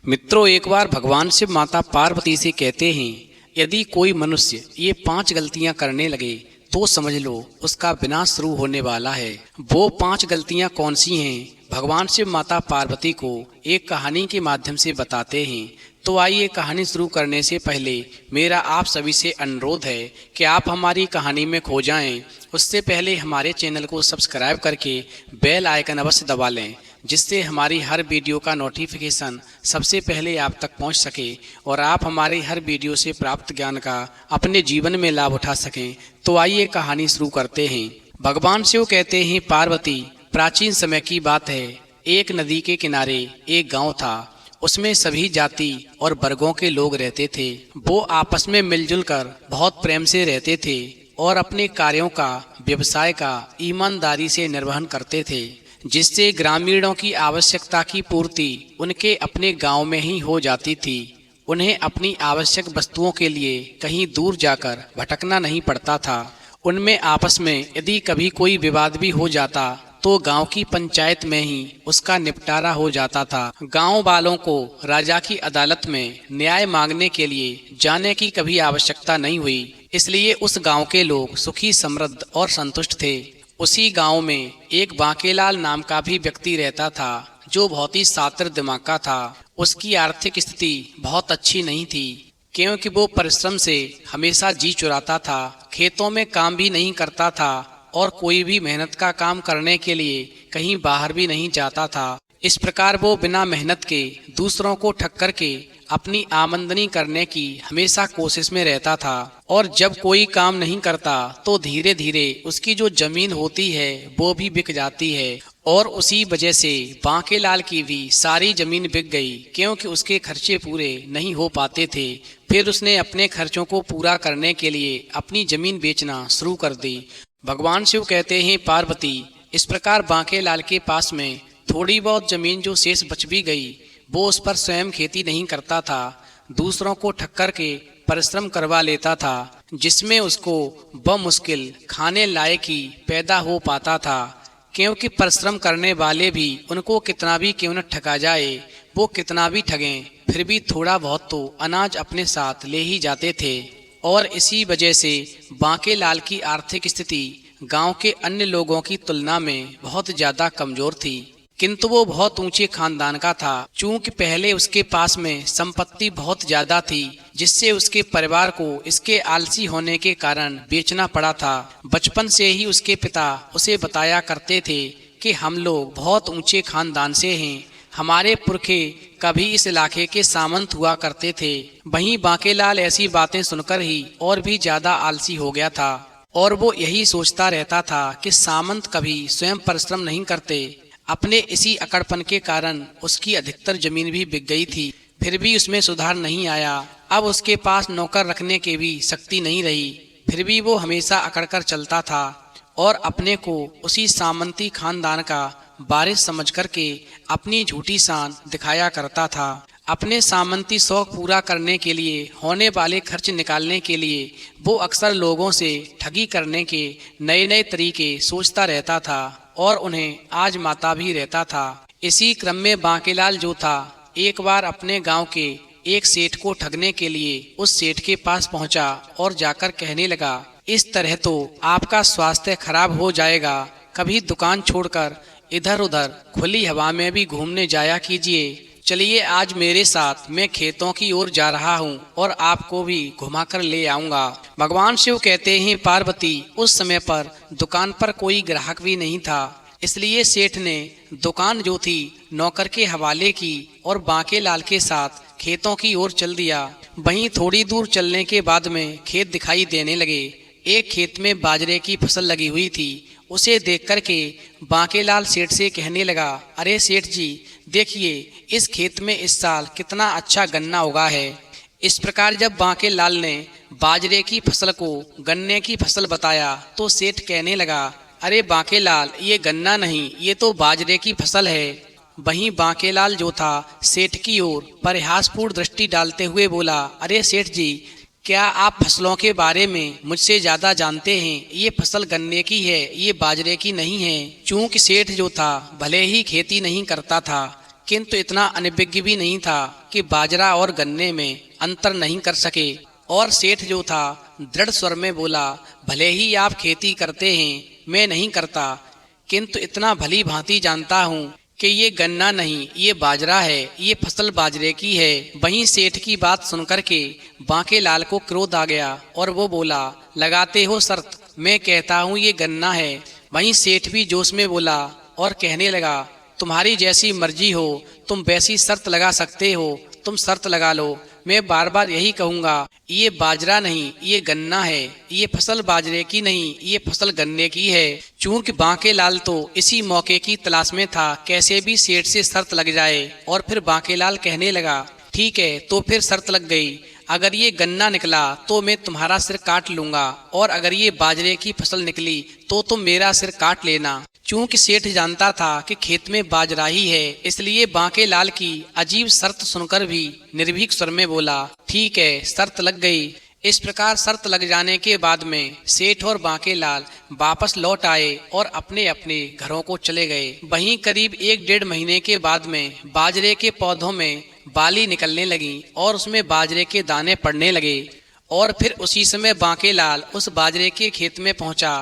मित्रों, एक बार भगवान शिव माता पार्वती से कहते हैं, यदि कोई मनुष्य ये 5 गलतियां करने लगे तो समझ लो उसका विनाश शुरू होने वाला है। वो 5 गलतियां कौन सी हैं? भगवान शिव माता पार्वती को एक कहानी के माध्यम से बताते हैं। तो आइए, कहानी शुरू करने से पहले मेरा आप सभी से अनुरोध है कि आप हमारी कहानी में खो जाएं। उससे पहले हमारे चैनल को सब्सक्राइब करके बेल आइकन अवश्य दबा लें, जिससे हमारी हर वीडियो का नोटिफिकेशन सबसे पहले आप तक पहुंच सके और आप हमारी हर वीडियो से प्राप्त ज्ञान का अपने जीवन में लाभ उठा सकें। तो आइए, कहानी शुरू करते हैं। भगवान शिव कहते हैं, पार्वती, प्राचीन समय की बात है। एक नदी के किनारे एक गांव था। उसमें सभी जाति और वर्गों के लोग रहते थे। वो आपस में मिलजुल कर बहुत प्रेम से रहते थे और अपने कार्यों का, व्यवसाय का ईमानदारी से निर्वहन करते थे, जिससे ग्रामीणों की आवश्यकता की पूर्ति उनके अपने गांव में ही हो जाती थी। उन्हें अपनी आवश्यक वस्तुओं के लिए कहीं दूर जाकर भटकना नहीं पड़ता था। उनमें आपस में यदि कभी कोई विवाद भी हो जाता तो गांव की पंचायत में ही उसका निपटारा हो जाता था। गांव वालों को राजा की अदालत में न्याय मांगने के लिए जाने की कभी आवश्यकता नहीं हुई। इसलिए उस गांव के लोग सुखी, समृद्ध और संतुष्ट थे। उसी गांव में एक बांकेलाल नाम का भी व्यक्ति रहता था, जो बहुत ही शातिर दिमाग का था। उसकी आर्थिक स्थिति बहुत अच्छी नहीं थी, क्योंकि वो परिश्रम से हमेशा जी चुराता था, खेतों में काम भी नहीं करता था और कोई भी मेहनत का काम करने के लिए कहीं बाहर भी नहीं जाता था। इस प्रकार वो बिना मेहनत के दूसरों को ठक्कर के अपनी आमदनी करने की हमेशा कोशिश में रहता था। और जब कोई काम नहीं करता तो धीरे धीरे उसकी जो जमीन होती है वो भी बिक जाती है। और उसी वजह से बांकेलाल की भी सारी जमीन बिक गई, क्योंकि उसके खर्चे पूरे नहीं हो पाते थे। फिर उसने अपने खर्चों को पूरा करने के लिए अपनी जमीन बेचना शुरू कर दी। भगवान शिव कहते हैं, पार्वती, इस प्रकार बांकेलाल के पास में थोड़ी बहुत जमीन जो शेष बच भी गई, वो उस पर स्वयं खेती नहीं करता था, दूसरों को ठक्कर के परिश्रम करवा लेता था, जिसमें उसको बमुश्किल खाने लायक ही पैदा हो पाता था। क्योंकि परिश्रम करने वाले भी उनको कितना भी क्यों न ठगा जाए, वो कितना भी ठगें, फिर भी थोड़ा बहुत तो अनाज अपने साथ ले ही जाते थे। और इसी वजह से बांकेलाल की आर्थिक स्थिति गांव के अन्य लोगों की तुलना में बहुत ज्यादा कमजोर थी। किंतु वो बहुत ऊंचे खानदान का था। चूंकि पहले उसके पास में संपत्ति बहुत ज्यादा थी, जिससे उसके परिवार को इसके आलसी होने के कारण बेचना पड़ा था। बचपन से ही उसके पिता उसे बताया करते थे कि हम लोग बहुत ऊंचे खानदान से हैं, हमारे पुरखे कभी इस इलाके के सामंत हुआ करते थे। वहीं बांकेलाल ऐसी बातें सुनकर ही और भी ज्यादा आलसी हो गया था और वो यही सोचता रहता था कि सामंत कभी स्वयं परिश्रम नहीं करते। अपने इसी अकड़पन के कारण उसकी अधिकतर जमीन भी बिक गई थी, फिर भी उसमें सुधार नहीं आया। अब उसके पास नौकर रखने की भी शक्ति नहीं रही, फिर भी वो हमेशा अकड़कर चलता था और अपने को उसी सामंती खानदान का वारिस समझ करके अपनी झूठी शान दिखाया करता था। अपने सामंती शौक पूरा करने के लिए, होने वाले खर्च निकालने के लिए वो अक्सर लोगों से ठगी करने के नए नए तरीके सोचता रहता था और उन्हें आजमाता भी रहता था। इसी क्रम में बांकेलाल जो था, एक बार अपने गांव के एक सेठ को ठगने के लिए उस सेठ के पास पहुंचा और जाकर कहने लगा, इस तरह तो आपका स्वास्थ्य खराब हो जाएगा। कभी दुकान छोड़कर इधर उधर खुली हवा में भी घूमने जाया कीजिए। चलिए, आज मेरे साथ, मैं खेतों की ओर जा रहा हूँ और आपको भी घुमाकर ले आऊंगा। भगवान शिव कहते हैं, पार्वती, उस समय पर दुकान पर कोई ग्राहक भी नहीं था, इसलिए सेठ ने दुकान जो थी नौकर के हवाले की और बांकेलाल के साथ खेतों की ओर चल दिया। वहीं थोड़ी दूर चलने के बाद में खेत दिखाई देने लगे। एक खेत में बाजरे की फसल लगी हुई थी। उसे देख कर के बांकेलाल सेठ से कहने लगा, अरे सेठ जी, देखिए इस खेत में इस साल कितना अच्छा गन्ना उगा है। इस प्रकार जब बांकेलाल ने बाजरे की फसल को गन्ने की फसल बताया तो सेठ कहने लगा, अरे बांकेलाल, ये गन्ना नहीं, ये तो बाजरे की फसल है। वहीं बांकेलाल जो था सेठ की ओर परिहासपूर्ण दृष्टि डालते हुए बोला, अरे सेठ जी, क्या आप फसलों के बारे में मुझसे ज्यादा जानते हैं? ये फसल गन्ने की है, ये बाजरे की नहीं है। चूंकि सेठ जो था भले ही खेती नहीं करता था, किंतु इतना अनभिज्ञ भी नहीं था कि बाजरा और गन्ने में अंतर नहीं कर सके। और सेठ जो था दृढ़ स्वर में बोला, भले ही आप खेती करते हैं, मैं नहीं करता, किंतु इतना भली भांति जानता हूँ कि ये गन्ना नहीं, ये बाजरा है, ये फसल बाजरे की है। वहीं सेठ की बात सुनकर के बांकेलाल को क्रोध आ गया और वो बोला, लगाते हो शर्त, मैं कहता हूँ ये गन्ना है। वहीं सेठ भी जोश में बोला और कहने लगा, तुम्हारी जैसी मर्जी हो, तुम वैसी शर्त लगा सकते हो, तुम शर्त लगा लो। मैं बार बार यही कहूँगा, ये बाजरा नहीं, ये गन्ना है, ये फसल बाजरे की नहीं, ये फसल गन्ने की है। चूंकि बांकेलाल तो इसी मौके की तलाश में था, कैसे भी सेठ से शर्त लग जाए। और फिर बांकेलाल कहने लगा, ठीक है, तो फिर शर्त लग गई। अगर ये गन्ना निकला तो मैं तुम्हारा सिर काट लूंगा, और अगर ये बाजरे की फसल निकली तो तुम मेरा सिर काट लेना। चूंकि सेठ जानता था कि खेत में बाजरा ही है, इसलिए बांकेलाल की अजीब शर्त सुनकर भी निर्भीक स्वर में बोला, ठीक है, शर्त लग गई। इस प्रकार शर्त लग जाने के बाद में सेठ और बांकेलाल वापस लौट आए और अपने अपने घरों को चले गए। वहीं करीब 1-1.5 महीने के बाद में बाजरे के पौधों में बाली निकलने लगी और उसमें बाजरे के दाने पड़ने लगे। और फिर उसी समय बांकेलाल उस बाजरे के खेत में पहुंचा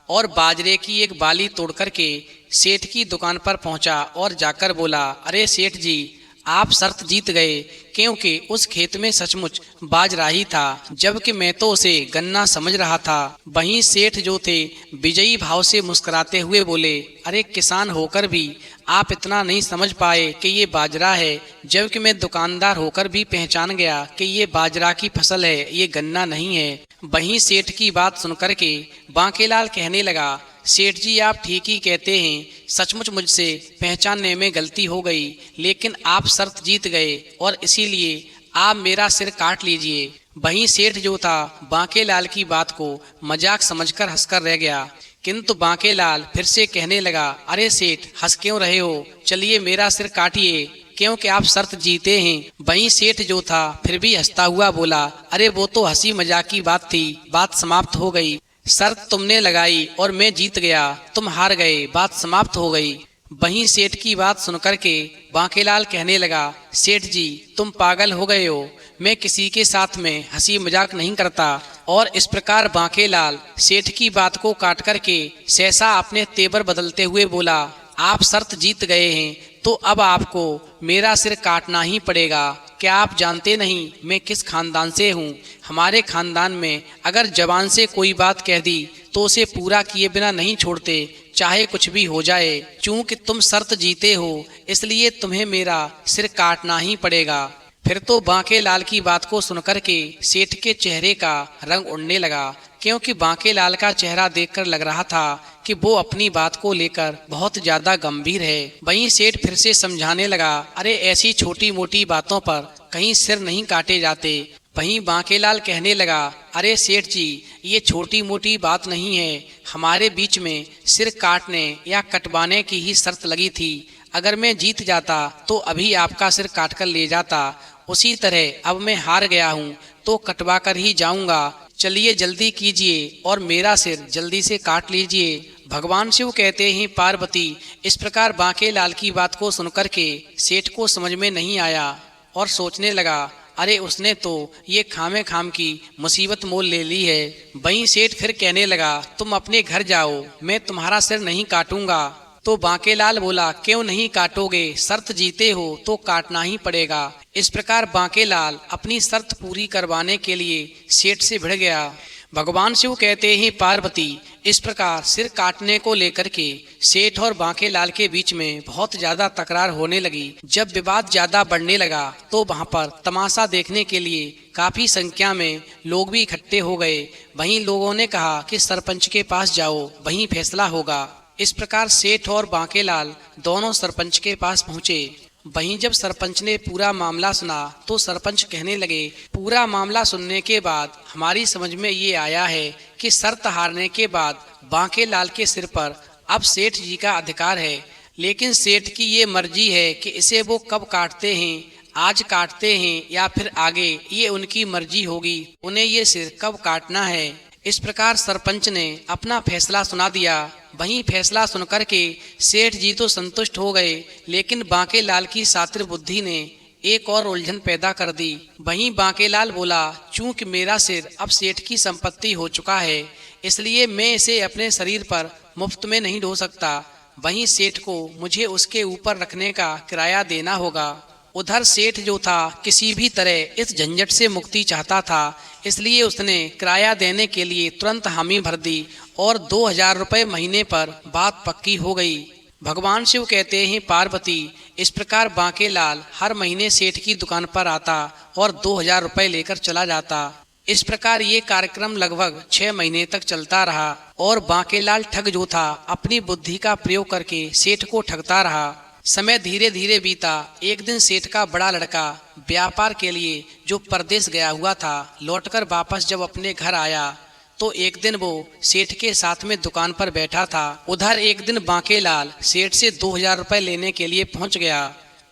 और बाजरे की एक बाली तोड़ करके सेठ की दुकान पर पहुंचा और जाकर बोला, अरे सेठ जी, आप शर्त जीत गए, क्योंकि उस खेत में सचमुच बाजरा ही था, जबकि मैं तो उसे गन्ना समझ रहा था। वहीं सेठ जो थे विजयी भाव से मुस्कुराते हुए बोले, अरे किसान होकर भी आप इतना नहीं समझ पाए कि ये बाजरा है, जबकि मैं दुकानदार होकर भी पहचान गया कि ये बाजरा की फसल है, ये गन्ना नहीं है। वहीं सेठ की बात सुनकर के बांकेलाल कहने लगा, सेठ जी, आप ठीक ही कहते हैं, सचमुच मुझसे पहचानने में गलती हो गई, लेकिन आप शर्त जीत गए और इसीलिए आप मेरा सिर काट लीजिए। वहीं सेठ जो था बांकेलाल की बात को मजाक समझकर हंसकर रह गया, किंतु बांकेलाल फिर से कहने लगा, अरे सेठ, हंस क्यों रहे हो, चलिए मेरा सिर काटिए, क्योंकि आप शर्त जीते हैं। वहीं सेठ जो था फिर भी हंसता हुआ बोला, अरे वो तो हंसी मजाक की बात थी, बात समाप्त हो गई। शर्त तुमने लगाई और मैं जीत गया, तुम हार गए, बात समाप्त हो गई। वहीं सेठ की बात सुनकर के बांकेलाल कहने लगा, सेठ जी, तुम पागल हो गए हो, मैं किसी के साथ में हंसी मजाक नहीं करता। और इस प्रकार बांकेलाल सेठ की बात को काट करके सहसा अपने तेवर बदलते हुए बोला, आप शर्त जीत गए हैं तो अब आपको मेरा सिर काटना ही पड़ेगा। क्या आप जानते नहीं मैं किस खानदान से हूँ? हमारे खानदान में अगर जवान से कोई बात कह दी तो उसे पूरा किए बिना नहीं छोड़ते, चाहे कुछ भी हो जाए। चूंकि तुम शर्त जीते हो इसलिए तुम्हें मेरा सिर काटना ही पड़ेगा। फिर तो बांकेलाल की बात को सुनकर के सेठ के चेहरे का रंग उड़ने लगा, क्योंकि बांकेलाल का चेहरा देखकर लग रहा था कि वो अपनी बात को लेकर बहुत ज्यादा गंभीर है। वहीं सेठ फिर से समझाने लगा, अरे ऐसी छोटी मोटी बातों पर कहीं सिर नहीं काटे जाते। वहीं बांकेलाल कहने लगा, अरे सेठ जी, ये छोटी मोटी बात नहीं है, हमारे बीच में सिर काटने या कटवाने की ही शर्त लगी थी। अगर मैं जीत जाता तो अभी आपका सिर काट कर ले जाता, उसी तरह अब मैं हार गया हूँ तो कटवा कर ही जाऊंगा। चलिए जल्दी कीजिए और मेरा सिर जल्दी से काट लीजिए। भगवान शिव कहते हैं पार्वती। इस प्रकार बांकेलाल की बात को सुनकर के सेठ को समझ में नहीं आया और सोचने लगा, अरे उसने तो ये खामे खाम की मुसीबत मोल ले ली है। वहीं सेठ फिर कहने लगा, तुम अपने घर जाओ, मैं तुम्हारा सिर नहीं काटूंगा। तो बांकेलाल बोला, क्यों नहीं काटोगे, शर्त जीते हो तो काटना ही पड़ेगा। इस प्रकार बांकेलाल अपनी शर्त पूरी करवाने के लिए सेठ से भिड़ गया। भगवान शिव कहते हैं पार्वती। इस प्रकार सिर काटने को लेकर के सेठ और बांकेलाल के बीच में बहुत ज्यादा तकरार होने लगी। जब विवाद ज्यादा बढ़ने लगा तो वहां पर तमाशा देखने के लिए काफी संख्या में लोग भी इकट्ठे हो गए। वहीं लोगों ने कहा कि सरपंच के पास जाओ, वहीं फैसला होगा। इस प्रकार सेठ और बांकेलाल दोनों सरपंच के पास पहुंचे। वहीं जब सरपंच ने पूरा मामला सुना तो सरपंच कहने लगे, पूरा मामला सुनने के बाद हमारी समझ में ये आया है कि शर्त हारने के बाद बांकेलाल के सिर पर अब सेठ जी का अधिकार है, लेकिन सेठ की ये मर्जी है कि इसे वो कब काटते हैं, आज काटते हैं या फिर आगे, ये उनकी मर्जी होगी, उन्हें ये सिर कब काटना है। इस प्रकार सरपंच ने अपना फैसला सुना दिया। वहीं फैसला सुनकर के सेठ जी तो संतुष्ट हो गए, लेकिन बांकेलाल की शातिर बुद्धि ने एक और उलझन पैदा कर दी। वहीं बांकेलाल बोला, चूंकि मेरा सिर अब सेठ की संपत्ति हो चुका है, इसलिए मैं इसे अपने शरीर पर मुफ्त में नहीं ढो सकता। वहीं सेठ को मुझे उसके ऊपर रखने का किराया देना होगा। उधर सेठ जो था किसी भी तरह इस झंझट से मुक्ति चाहता था, इसलिए उसने किराया देने के लिए तुरंत हामी भर दी और 2000 रुपये महीने पर बात पक्की हो गई। भगवान शिव कहते हैं, पार्वती, इस प्रकार बांकेलाल हर महीने सेठ की दुकान पर आता और 2000 रुपये लेकर चला जाता। इस प्रकार ये कार्यक्रम लगभग 6 महीने तक चलता रहा और बांकेलाल ठग जो था अपनी बुद्धि का प्रयोग करके सेठ को ठगता रहा। समय धीरे धीरे बीता। एक दिन सेठ का बड़ा लड़का व्यापार के लिए जो परदेश गया हुआ था, लौटकर वापस जब अपने घर आया तो एक दिन वो सेठ के साथ में दुकान पर बैठा था। उधर एक दिन बांकेलाल सेठ से 2000 रुपये लेने के लिए पहुंच गया।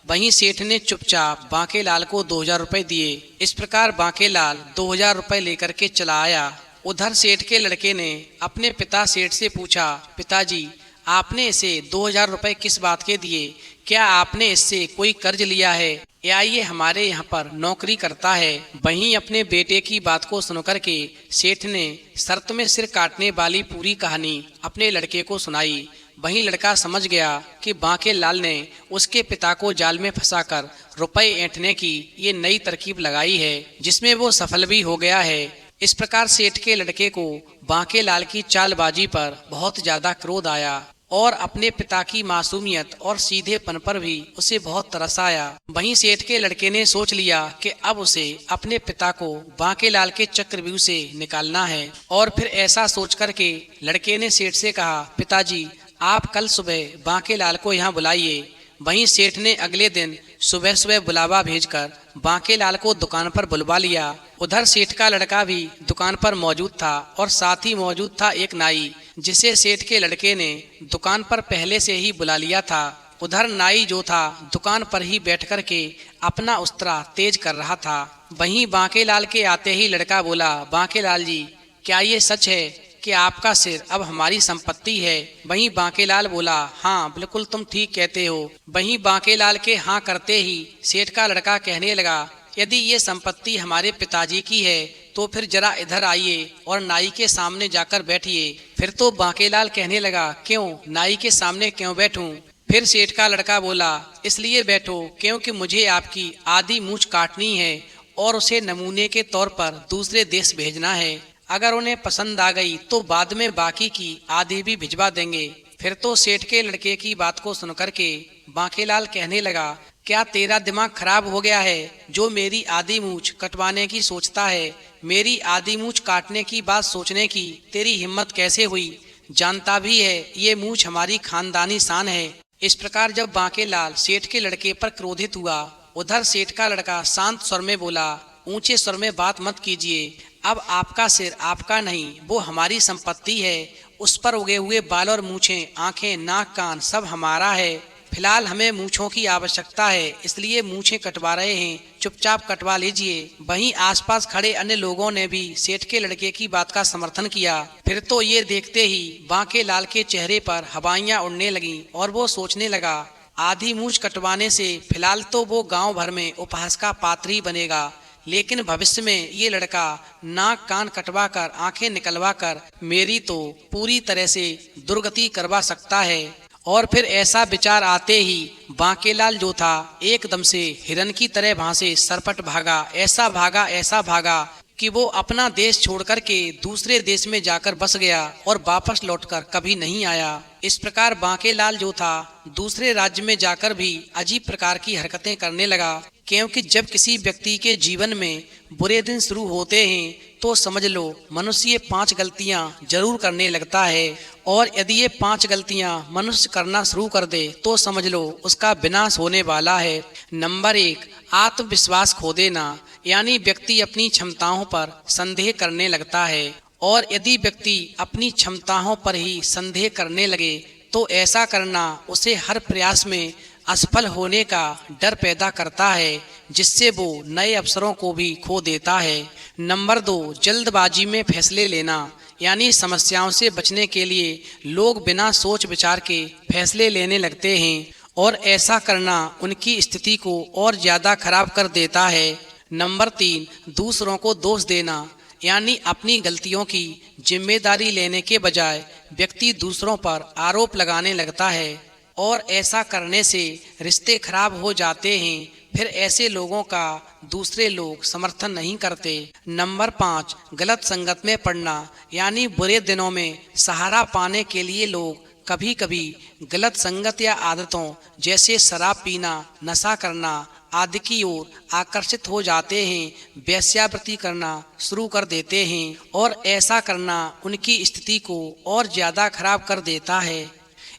वहीं सेठ ने चुपचाप बांकेलाल को 2000 रुपये दिए। इस प्रकार बांकेलाल 2000 रुपये लेकर के चला आया। उधर सेठ के लड़के ने अपने पिता सेठ से पूछा, पिताजी, आपने इसे 2000 रुपये किस बात के दिए? क्या आपने इससे कोई कर्ज लिया है या ये हमारे यहाँ पर नौकरी करता है? वहीं अपने बेटे की बात को सुनकर के सेठ ने शर्त में सिर काटने वाली पूरी कहानी अपने लड़के को सुनाई। वहीं लड़का समझ गया कि बांकेलाल ने उसके पिता को जाल में फंसाकर रुपए ऐंठने की ये नई तरकीब लगाई है, जिसमें वो सफल भी हो गया है। इस प्रकार सेठ के लड़के को बांकेलाल की चालबाजी पर बहुत ज्यादा क्रोध आया और अपने पिता की मासूमियत और सीधेपन पर भी उसे बहुत तरस आया। वहीं सेठ के लड़के ने सोच लिया कि अब उसे अपने पिता को बांकेलाल के चक्रव्यूह से निकालना है। और फिर ऐसा सोच करके लड़के ने सेठ से कहा, पिताजी, आप कल सुबह बांकेलाल को यहाँ बुलाइए। वहीं सेठ ने अगले दिन सुबह सुबह बुलावा भेजकर बांकेलाल को दुकान पर बुलवा लिया। उधर सेठ का लड़का भी दुकान पर मौजूद था और साथ ही मौजूद था एक नाई, जिसे सेठ के लड़के ने दुकान पर पहले से ही बुला लिया था। उधर नाई जो था दुकान पर ही बैठ कर के अपना उस्तरा तेज कर रहा था। वहीं बांकेलाल के आते ही लड़का बोला, बांकेलाल जी, क्या ये सच है कि आपका सिर अब हमारी संपत्ति है? वहीं बांकेलाल बोला, हाँ बिल्कुल, तुम ठीक कहते हो। वहीं बांकेलाल के हाँ करते ही सेठ का लड़का कहने लगा, यदि ये संपत्ति हमारे पिताजी की है तो फिर जरा इधर आइए और नाई के सामने जाकर बैठिए। फिर तो बांकेलाल कहने लगा, क्यों, नाई के सामने क्यों बैठूं? फिर सेठ का लड़का बोला, इसलिए बैठो क्योंकि मुझे आपकी आधी मूंछ काटनी है और उसे नमूने के तौर पर दूसरे देश भेजना है। अगर उन्हें पसंद आ गई तो बाद में बाकी की आधी भी भिजवा देंगे। फिर तो सेठ के लड़के की बात को सुनकर के बांकेलाल कहने लगा, क्या तेरा दिमाग खराब हो गया है जो मेरी आधी मूंछ कटवाने की सोचता है? मेरी आधी मूंछ काटने की बात सोचने की तेरी हिम्मत कैसे हुई? जानता भी है ये मूंछ हमारी खानदानी शान है। इस प्रकार जब बांकेलाल सेठ के लड़के पर क्रोधित हुआ, उधर सेठ का लड़का शांत स्वर में बोला, ऊंचे स्वर में बात मत कीजिए। अब आपका सिर आपका नहीं, वो हमारी संपत्ति है। उस पर उगे हुए बाल और मूछें, आंखें, नाक, कान सब हमारा है। फिलहाल हमें मूछों की आवश्यकता है, इसलिए मूछें कटवा रहे हैं, चुपचाप कटवा लीजिए। वहीं आसपास खड़े अन्य लोगों ने भी सेठ के लड़के की बात का समर्थन किया। फिर तो ये देखते ही बांकेलाल के चेहरे पर हवाइयां उड़ने लगीं और वो सोचने लगा, आधी मूछ कटवाने से फिलहाल तो वो गाँव भर में उपहास का पात्र ही बनेगा, लेकिन भविष्य में ये लड़का नाक कान कटवा कर, आंखें निकलवा कर मेरी तो पूरी तरह से दुर्गति करवा सकता है। और फिर ऐसा विचार आते ही बांकेलाल जो था एकदम से हिरन की तरह वहां से सरपट भागा। ऐसा भागा कि वो अपना देश छोड़कर के दूसरे देश में जाकर बस गया और वापस लौटकर कभी नहीं आया। इस प्रकार बांकेलाल जो था दूसरे राज्य में जाकर भी अजीब प्रकार की हरकतें करने लगा, क्योंकि जब किसी व्यक्ति के जीवन में बुरे दिन शुरू होते हैं तो समझ लो मनुष्य ये 5 गलतियां जरूर करने लगता है। और यदि ये 5 गलतियां मनुष्य करना शुरू कर दे तो समझ लो उसका विनाश होने वाला है। नंबर 1, आत्मविश्वास खो देना, यानी व्यक्ति अपनी क्षमताओं पर संदेह करने लगता है। और यदि व्यक्ति अपनी क्षमताओं पर ही संदेह करने लगे तो ऐसा करना उसे हर प्रयास में असफल होने का डर पैदा करता है, जिससे वो नए अवसरों को भी खो देता है। नंबर 2, जल्दबाजी में फैसले लेना, यानी समस्याओं से बचने के लिए लोग बिना सोच विचार के फैसले लेने लगते हैं और ऐसा करना उनकी स्थिति को और ज़्यादा खराब कर देता है। नंबर 3, दूसरों को दोष देना, यानी अपनी गलतियों की जिम्मेदारी लेने के बजाय व्यक्ति दूसरों पर आरोप लगाने लगता है और ऐसा करने से रिश्ते खराब हो जाते हैं। फिर ऐसे लोगों का दूसरे लोग समर्थन नहीं करते। नंबर 5, गलत संगत में पड़ना, यानी बुरे दिनों में सहारा पाने के लिए लोग कभी कभी गलत संगत या आदतों जैसे शराब पीना, नशा करना आदि की ओर आकर्षित हो जाते हैं, वेश्यावृत्ति करना शुरू कर देते हैं और ऐसा करना उनकी स्थिति को और ज़्यादा खराब कर देता है।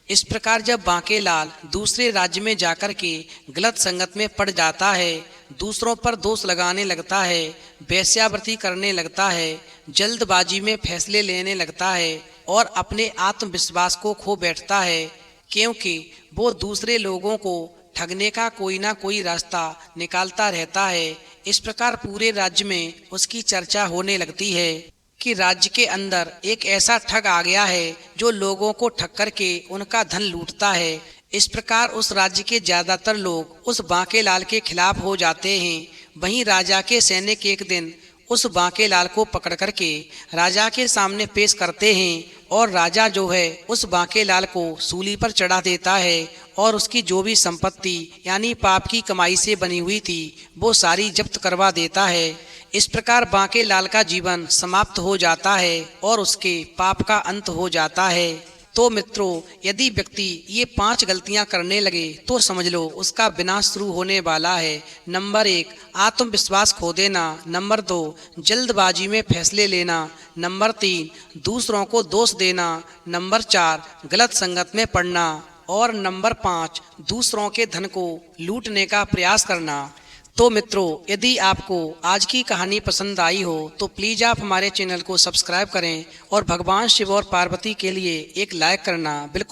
इस प्रकार जब बांकेलाल दूसरे राज्य में जाकर के गलत संगत में पड़ जाता है, दूसरों पर दोष लगाने लगता है, वेश्यावृत्ति करने लगता है, जल्दबाजी में फैसले लेने लगता है और अपने आत्मविश्वास को खो बैठता है, क्योंकि वो दूसरे लोगों को ठगने का कोई ना कोई रास्ता निकालता रहता है। इस प्रकार पूरे राज्य में उसकी चर्चा होने लगती है कि राज्य के अंदर एक ऐसा ठग आ गया है जो लोगों को ठग करके उनका धन लूटता है। इस प्रकार उस राज्य के ज्यादातर लोग उस बांकेलाल के खिलाफ हो जाते हैं। वहीं राजा के सैनिक एक दिन उस बांकेलाल को पकड़ करके राजा के सामने पेश करते हैं और राजा जो है उस बांकेलाल को सूली पर चढ़ा देता है और उसकी जो भी संपत्ति यानी पाप की कमाई से बनी हुई थी वो सारी जब्त करवा देता है। इस प्रकार बांकेलाल का जीवन समाप्त हो जाता है और उसके पाप का अंत हो जाता है। तो मित्रों, यदि व्यक्ति ये 5 गलतियां करने लगे तो समझ लो उसका विनाश शुरू होने वाला है। नंबर 1, आत्मविश्वास खो देना। नंबर 2, जल्दबाजी में फैसले लेना। नंबर 3, दूसरों को दोष देना। नंबर 4, गलत संगत में पड़ना और नंबर 5, दूसरों के धन को लूटने का प्रयास करना। तो मित्रों, यदि आपको आज की कहानी पसंद आई हो तो प्लीज़ आप हमारे चैनल को सब्सक्राइब करें और भगवान शिव और पार्वती के लिए एक लाइक करना बिल्कुल